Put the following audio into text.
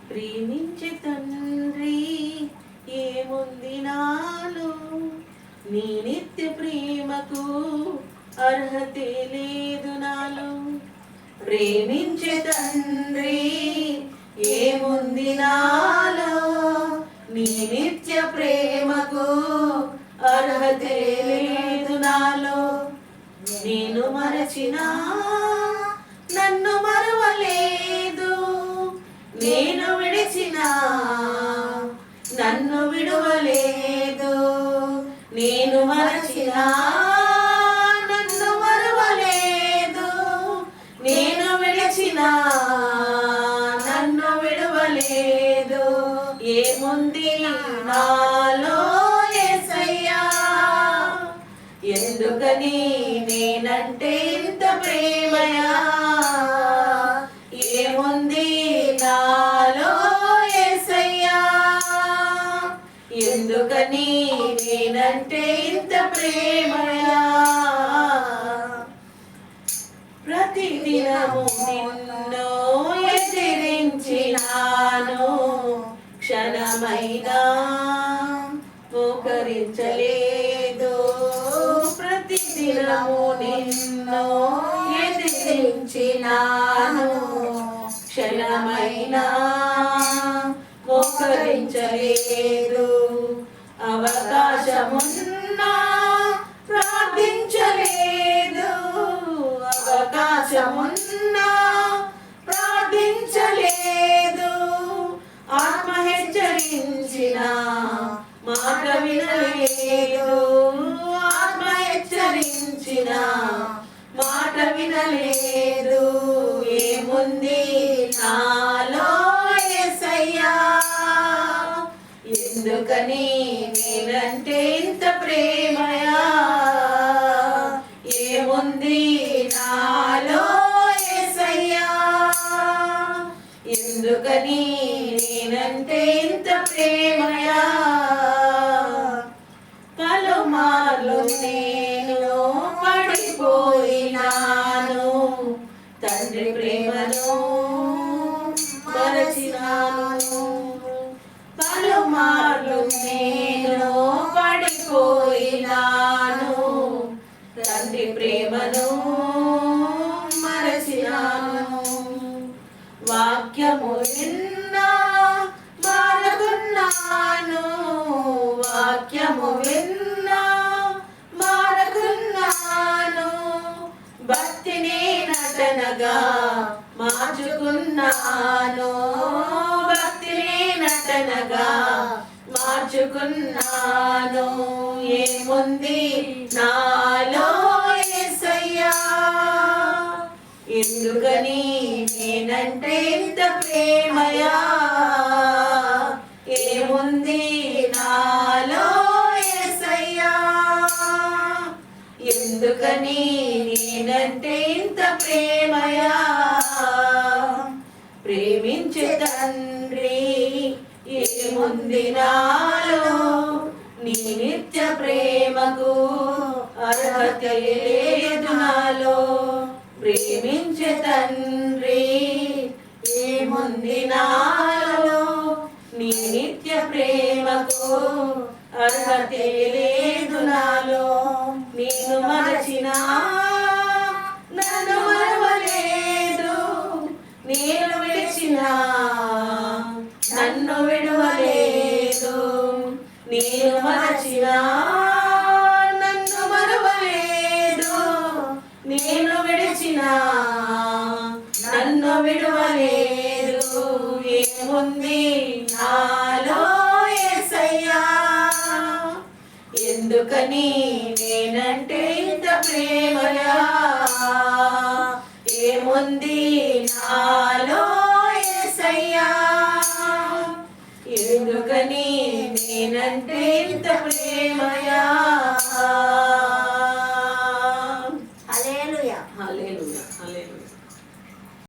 ప్రేమించే తండ్రి ఏముంది నాలో, నీ నిత్య ప్రేమకు అర్హతే లేదు నాలో. ప్రేమించే తండ్రి ఏముంది నాలో, నీ నిత్య ప్రేమకు అర్హతే లేదు నాలో. నేను మరచినా నన్ను మరువలేదు, నేను విడిచినా నన్ను విడువలేదు. నేను మరచినా నన్ను మరువలేదు, నేను విడిచినా నన్ను విడువలేదు. ఏముంది నాలో యేసయ్యా, ఎందుకని నేనంటే ఇంత ప్రేమయా. ఏముంది నాలో యేసయ్యా, ఎందుకని నేనంటే ఇంత ప్రేమయా. ప్రతిదినము నిన్ను ఎదిరించినాను, క్షణమైనా మోకరించలేదు. ప్రతిదినము నిన్ను ఎదిరించినాను, క్షణమైనా మోకరించలేదు. అవకాశమున్నా ప్రార్థించలేదు, అవకాశమున్నా ప్రార్థించలేదు. ఆత్మ హెచ్చరించిన మాట వినలేదు, ఆత్మ హెచ్చరించిన మాట వినలేదు. ఏముంది నాలో యేసయ్యా, ఎందుకని నేనంటే ఇంత ప్రేమయా. ఏముంది నాలో యేసయ్యా, ఎందుకని నేనంటే ఇంత ప్రేమయా. పలుమార్లు నేను పడిపోయినాను, తండ్రి ప్రేమను మరచినాను. పలుమార్లు నేను పడిపోయినాను, తండ్రి ప్రేమను మరచినాను. వాక్యము విన్నా మారకున్నాను, వాక్యము విన్నా మారకున్నాను. భక్తిని నటనగా మార్చుకున్నాను, భక్తిని నటనగా మార్చుకున్నాను. ఏముంది నాలో యేసయ్యా, ఎందుకని నేనంటే ఇంత ప్రేమయా. ఏముంది నాలో యేసయ్యా, ఎందుకని నేనంటే ఇంత ప్రేమయా. ప్రేమించే తండ్రి ఏముంది నాలో, నీ నిత్య ప్రేమకు అర్హత లేదు నాలో. ప్రేమించే తండ్రి ఏముంది నాలో, నీ నిత్య ప్రేమకు అర్హత లేదు నాలో. నేను మరచినా నన్ను మరువలేదు, నేను విడిచినా నన్ను విడువలేదు. నేను మరచినా నన్ను మరువలేదు, నేను విడిచినా నన్ను విడువలేదు. ఏముంది నాలో యేసయ్యా, ఎందుకని నేనంటే ఇంత ప్రేమయా. ఏముంది నాలో యేసయ్యా, ఎందుకని నేనంటే ఇంత ప్రేమయా.